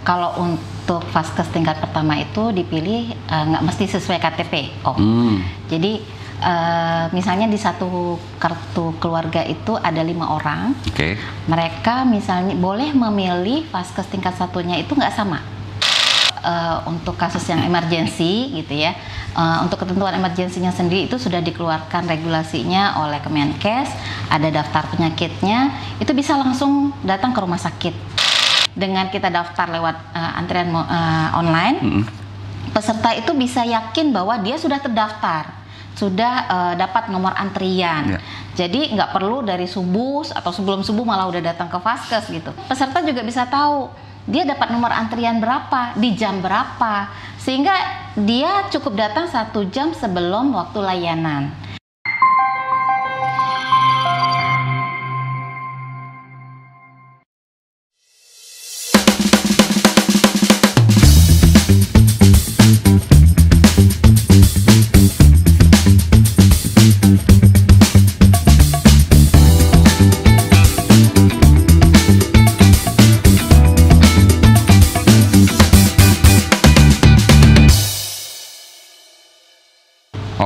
Kalau untuk vaskes tingkat pertama itu dipilih nggak mesti sesuai KTP, Jadi misalnya di satu kartu keluarga itu ada 5 orang. Mereka misalnya boleh memilih vaskes tingkat satunya itu nggak sama. Untuk kasus yang emergensi gitu ya, untuk ketentuan emergensinya sendiri itu sudah dikeluarkan regulasinya oleh Kemenkes, ada daftar penyakitnya, itu bisa langsung datang ke rumah sakit. Dengan kita daftar lewat antrian online, peserta itu bisa yakin bahwa dia sudah terdaftar, sudah dapat nomor antrian. Jadi nggak perlu dari subuh atau sebelum subuh malah udah datang ke vaskes gitu. Peserta juga bisa tahu dia dapat nomor antrian berapa, di jam berapa, sehingga dia cukup datang 1 jam sebelum waktu layanan.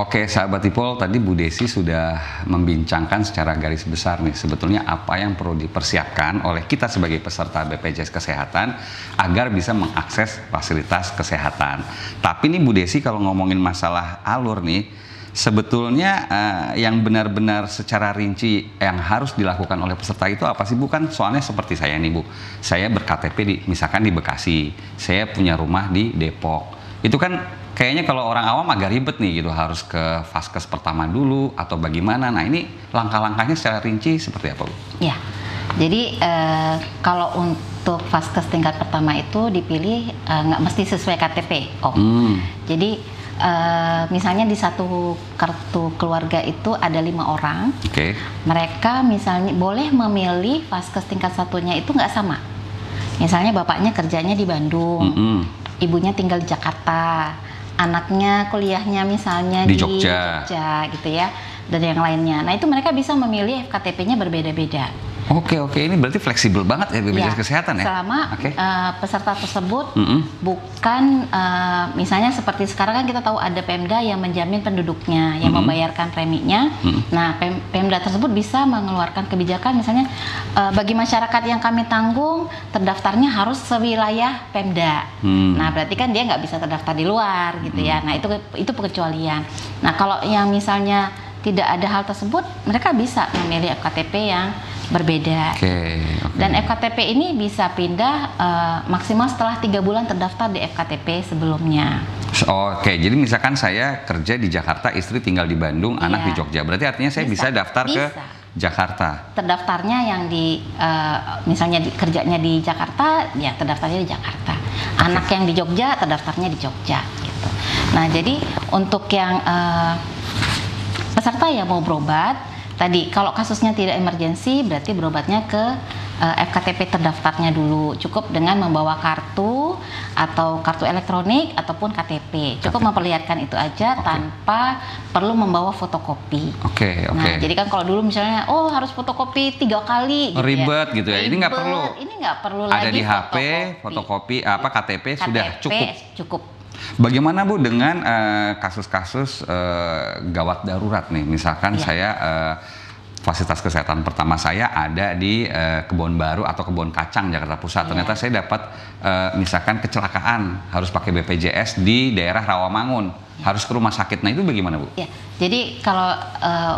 Oke, sahabat Ipol, tadi Bu Desi sudah membincangkan secara garis besar nih sebetulnya apa yang perlu dipersiapkan oleh kita sebagai peserta BPJS Kesehatan agar bisa mengakses fasilitas kesehatan. Tapi nih Bu Desi, kalau ngomongin masalah alur nih, sebetulnya yang benar-benar secara rinci yang harus dilakukan oleh peserta itu apa sih Bu? Kan soalnya seperti saya nih Bu, saya ber-KTP misalkan di Bekasi, saya punya rumah di Depok. Itu kan kayaknya kalau orang awam agak ribet nih gitu, harus ke vaskes pertama dulu atau bagaimana. Nah ini langkah-langkahnya secara rinci seperti apa Bu? Ya, jadi kalau untuk vaskes tingkat pertama itu dipilih nggak mesti sesuai KTP, Jadi misalnya di satu kartu keluarga itu ada 5 orang. Mereka misalnya boleh memilih vaskes tingkat satunya itu nggak sama. Misalnya bapaknya kerjanya di Bandung, ibunya tinggal di Jakarta, anaknya kuliahnya misalnya di Jogja gitu ya, dan yang lainnya. Nah itu mereka bisa memilih FKTP-nya berbeda-beda. Oke, ini berarti fleksibel banget ya BPJS Kesehatan ya? Selama peserta tersebut bukan misalnya seperti sekarang kan kita tahu ada Pemda yang menjamin penduduknya, yang membayarkan preminya. Nah Pemda tersebut bisa mengeluarkan kebijakan misalnya bagi masyarakat yang kami tanggung terdaftarnya harus sewilayah Pemda. Nah berarti kan dia nggak bisa terdaftar di luar gitu ya. Nah itu pengecualian. Nah kalau yang misalnya tidak ada hal tersebut, mereka bisa memilih FKTP yang berbeda. Dan FKTP ini bisa pindah maksimal setelah 3 bulan terdaftar di FKTP sebelumnya. Jadi misalkan saya kerja di Jakarta, istri tinggal di Bandung, anak di Jogja, berarti artinya saya bisa daftar ke Jakarta. Terdaftarnya yang di misalnya kerjanya di Jakarta, ya terdaftarnya di Jakarta. Anak yang di Jogja terdaftarnya di Jogja gitu. Nah jadi untuk yang peserta yang mau berobat tadi, kalau kasusnya tidak emergensi berarti berobatnya ke FKTP terdaftarnya dulu. Cukup dengan membawa kartu atau kartu elektronik ataupun KTP. Cukup memperlihatkan itu aja tanpa perlu membawa fotokopi. Nah, jadi kan kalau dulu misalnya harus fotokopi 3 kali gitu ribet ya. Gitu ya. Ini nggak perlu. Ini nggak perlu ada lagi di HP, fotokopi KTP sudah cukup. Bagaimana Bu dengan kasus-kasus gawat darurat nih? Misalkan saya fasilitas kesehatan pertama saya ada di Kebon Baru atau Kebon Kacang Jakarta Pusat. Ternyata saya dapat misalkan kecelakaan harus pakai BPJS di daerah Rawamangun, harus ke rumah sakit. Nah itu bagaimana Bu? Jadi kalau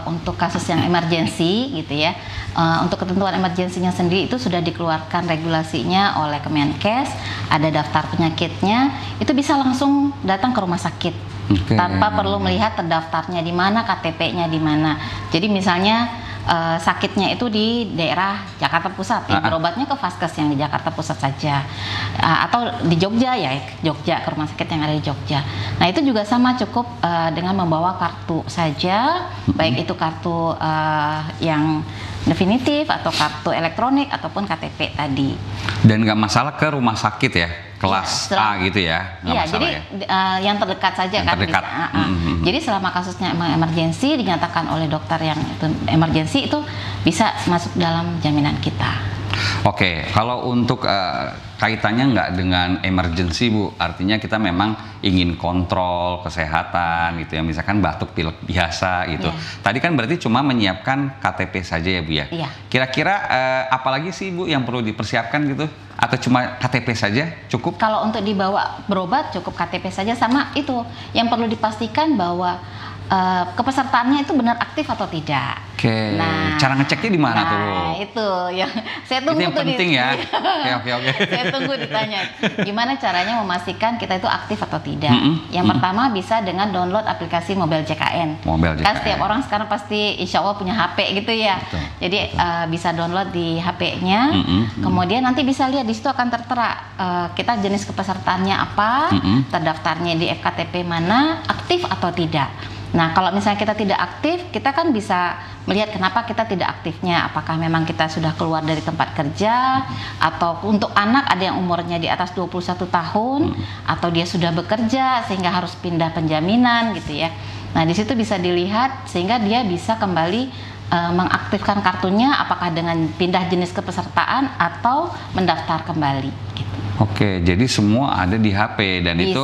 untuk kasus yang emergensi gitu ya, untuk ketentuan emergensinya sendiri itu sudah dikeluarkan regulasinya oleh Kemenkes, ada daftar penyakitnya, itu bisa langsung datang ke rumah sakit tanpa perlu melihat terdaftarnya di mana, KTP-nya di mana. Jadi misalnya sakitnya itu di daerah Jakarta Pusat, berobatnya ke vaskes yang di Jakarta Pusat saja, atau di Jogja ya, Jogja, ke rumah sakit yang ada di Jogja. Nah itu juga sama, cukup dengan membawa kartu saja, baik itu kartu yang definitif atau kartu elektronik ataupun KTP tadi. Dan nggak masalah ke rumah sakit ya, kelas A gitu ya? Iya, jadi yang terdekat saja yang kan terdekat. Bisa. Jadi selama kasusnya emang emergensi, dinyatakan oleh dokter yang itu emergensi, itu bisa masuk dalam jaminan kita. Kalau untuk kaitannya nggak dengan emergency Bu? Artinya kita memang ingin kontrol kesehatan gitu ya, misalkan batuk pilek biasa gitu. Tadi kan berarti cuma menyiapkan KTP saja ya Bu ya? Kira-kira apalagi sih Bu yang perlu dipersiapkan gitu? Atau cuma KTP saja cukup? Kalau untuk dibawa berobat cukup KTP saja, sama itu yang perlu dipastikan bahwa kepesertaannya itu benar aktif atau tidak. Oke. Nah, cara ngeceknya di mana tuh? Nah, itu yang saya tunggu itu yang penting ya. Oke. Saya tunggu ditanya. Gimana caranya memastikan kita itu aktif atau tidak? Yang pertama bisa dengan download aplikasi Mobile JKN. Kan setiap orang sekarang pasti insya Allah punya HP gitu ya. Betul. Jadi bisa download di HP-nya. Kemudian nanti bisa lihat di situ akan tertera kita jenis kepesertaannya apa, terdaftarnya di FKTP mana, aktif atau tidak. Nah, kalau misalnya kita tidak aktif, kita kan bisa melihat kenapa kita tidak aktifnya. Apakah memang kita sudah keluar dari tempat kerja, atau untuk anak ada yang umurnya di atas 21 tahun, atau dia sudah bekerja sehingga harus pindah penjaminan gitu ya. Nah, di situ bisa dilihat sehingga dia bisa kembali mengaktifkan kartunya, apakah dengan pindah jenis kepesertaan atau mendaftar kembali gitu. Oke, jadi semua ada di HP dan bisa. Itu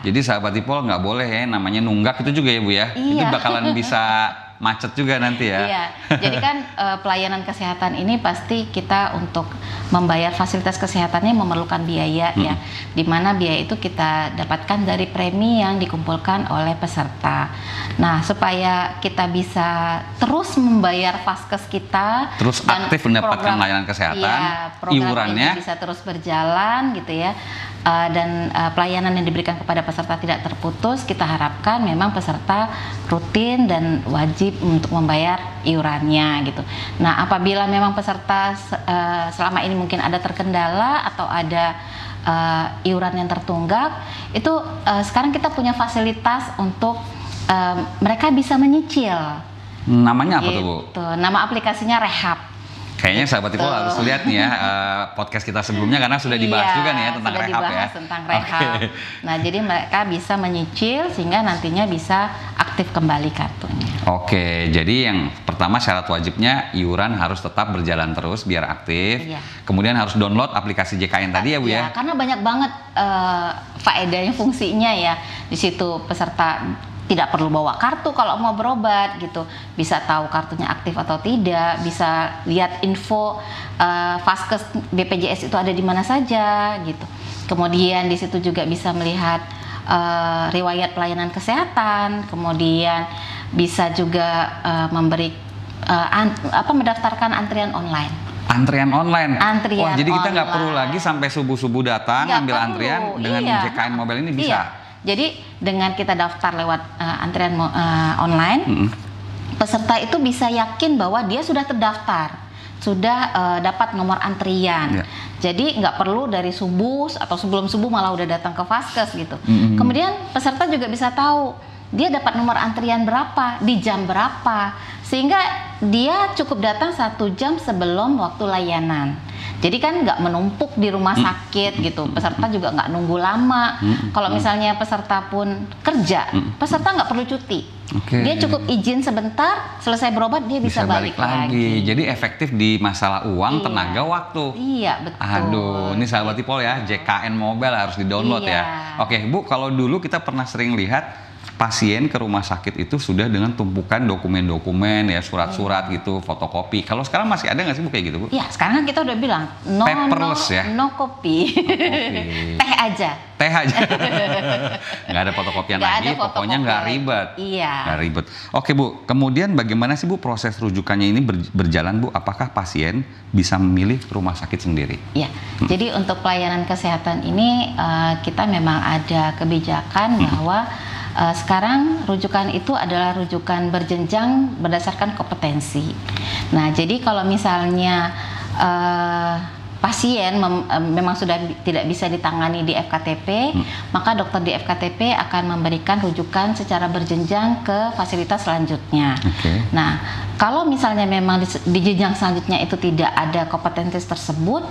jadi sahabat Ipol nggak boleh ya namanya nunggak itu juga ya Bu ya. Itu bakalan bisa macet juga nanti ya. Iya, jadi kan pelayanan kesehatan ini pasti kita untuk membayar fasilitas kesehatannya memerlukan biaya ya, di mana biaya itu kita dapatkan dari premi yang dikumpulkan oleh peserta. Nah, supaya kita bisa terus membayar vaskes kita, terus dan aktif mendapatkan layanan kesehatan, iurannya bisa terus berjalan gitu ya. Dan pelayanan yang diberikan kepada peserta tidak terputus, kita harapkan memang peserta rutin dan wajib untuk membayar iurannya gitu. Nah, apabila memang peserta selama ini mungkin ada terkendala atau ada iuran yang tertunggak, itu sekarang kita punya fasilitas untuk mereka bisa menyicil. Namanya apa gitu. tuh Bu? Nama aplikasinya Rehab. Kayaknya sahabat Ipol harus lihat nih ya podcast kita sebelumnya karena sudah dibahas juga nih ya tentang Rehab ya. Tentang Rehab. Nah, jadi mereka bisa menyicil sehingga nantinya bisa aktif kembali kartunya. Oke, jadi yang pertama syarat wajibnya iuran harus tetap berjalan terus biar aktif. Kemudian harus download aplikasi JKN tadi ya Bu ya. Karena banyak banget faedahnya, fungsinya ya. Di situ peserta tidak perlu bawa kartu kalau mau berobat gitu, bisa tahu kartunya aktif atau tidak, bisa lihat info vaskes BPJS itu ada di mana saja gitu. Kemudian di situ juga bisa melihat riwayat pelayanan kesehatan, kemudian bisa juga mendaftarkan antrian online. Antrian online. Wah, jadi kita nggak perlu lagi sampai subuh-subuh datang ambil antrian dengan JKN Mobile ini bisa. Jadi dengan kita daftar lewat antrian online, peserta itu bisa yakin bahwa dia sudah terdaftar, sudah dapat nomor antrian. Jadi nggak perlu dari subuh atau sebelum subuh malah udah datang ke vaskes gitu. Kemudian peserta juga bisa tahu dia dapat nomor antrian berapa, di jam berapa, sehingga dia cukup datang 1 jam sebelum waktu layanan. Jadi kan nggak menumpuk di rumah sakit gitu, peserta juga nggak nunggu lama. Kalau misalnya peserta pun kerja, peserta nggak perlu cuti. Dia cukup izin sebentar, selesai berobat dia bisa balik lagi. Jadi efektif di masalah uang, tenaga, waktu. Iya, betul. Aduh, ini sahabat Ipol ya, JKN Mobile harus di-download ya. Oke Bu, kalau dulu kita pernah sering lihat pasien ke rumah sakit itu sudah dengan tumpukan dokumen-dokumen ya, surat-surat gitu, fotokopi. Kalau sekarang masih ada nggak sih Bu kayak gitu Bu? Iya, sekarang kan kita udah bilang paperless ya, no kopi, teh aja. Nggak ada fotokopian lagi, pokoknya nggak ribet. Iya. Nggak ribet. Oke Bu, kemudian bagaimana sih Bu proses rujukannya ini berjalan Bu? Apakah pasien bisa memilih rumah sakit sendiri? Iya. Jadi untuk pelayanan kesehatan ini kita memang ada kebijakan bahwa sekarang rujukan itu adalah rujukan berjenjang berdasarkan kompetensi. Nah, jadi kalau misalnya pasien memang sudah tidak bisa ditangani di FKTP, maka dokter di FKTP akan memberikan rujukan secara berjenjang ke fasilitas selanjutnya. Nah, kalau misalnya memang di jenjang selanjutnya itu tidak ada kompetensi tersebut,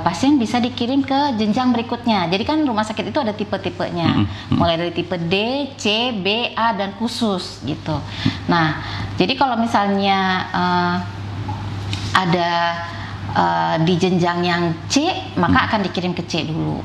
pasien bisa dikirim ke jenjang berikutnya. Jadi kan rumah sakit itu ada tipe-tipenya, mulai dari tipe D, C, B, A, dan khusus gitu. Nah, jadi kalau misalnya ada di jenjang yang C, maka akan dikirim ke C dulu.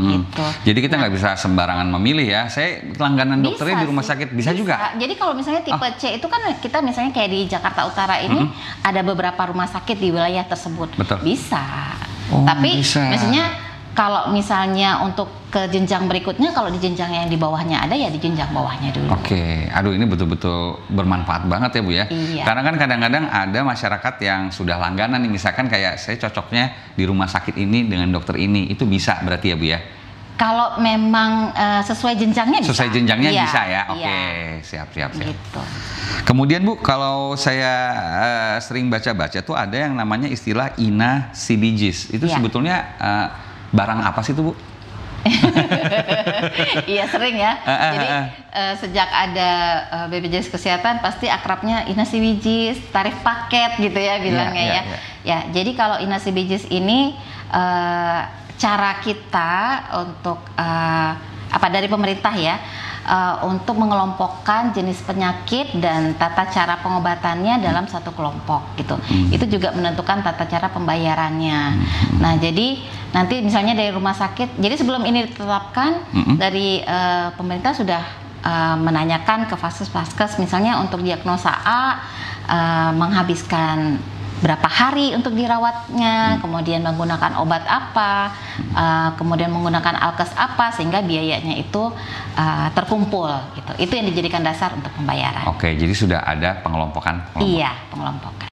Gitu. Jadi kita nggak bisa sembarangan memilih ya. Saya langganan dokternya di rumah sakit bisa juga. Jadi kalau misalnya tipe C itu kan kita misalnya kayak di Jakarta Utara ini ada beberapa rumah sakit di wilayah tersebut. Betul. Bisa. Tapi misalnya kalau misalnya untuk ke jenjang berikutnya, kalau di jenjang yang di bawahnya ada ya di jenjang bawahnya dulu. Oke, aduh ini betul-betul bermanfaat banget ya Bu ya. Iya. Karena kan kadang-kadang ada masyarakat yang sudah langganan nih, misalkan kayak saya cocoknya di rumah sakit ini dengan dokter ini, itu bisa berarti ya Bu ya? Kalau memang sesuai jenjangnya bisa. Sesuai jenjangnya iya, bisa ya? Oke, iya. siap. Gitu. Kemudian Bu, kalau saya sering baca-baca tuh ada yang namanya istilah Ina CBGs. Itu sebetulnya barang apa sih itu Bu? Iya sering ya. Jadi sejak ada BPJS Kesehatan pasti akrabnya Ina CBGs, tarif paket gitu ya bilangnya ya. Jadi kalau Ina CBGs ini cara kita untuk dari pemerintah ya, untuk mengelompokkan jenis penyakit dan tata cara pengobatannya dalam satu kelompok gitu. Itu juga menentukan tata cara pembayarannya. Nah, jadi nanti misalnya dari rumah sakit, jadi sebelum ini ditetapkan dari pemerintah sudah menanyakan ke vaskes misalnya untuk diagnosa A menghabiskan berapa hari untuk dirawatnya, kemudian menggunakan obat apa, kemudian menggunakan alkes apa, sehingga biayanya itu terkumpul gitu. Itu yang dijadikan dasar untuk pembayaran. Oke, jadi sudah ada pengelompokan. Iya, pengelompokan.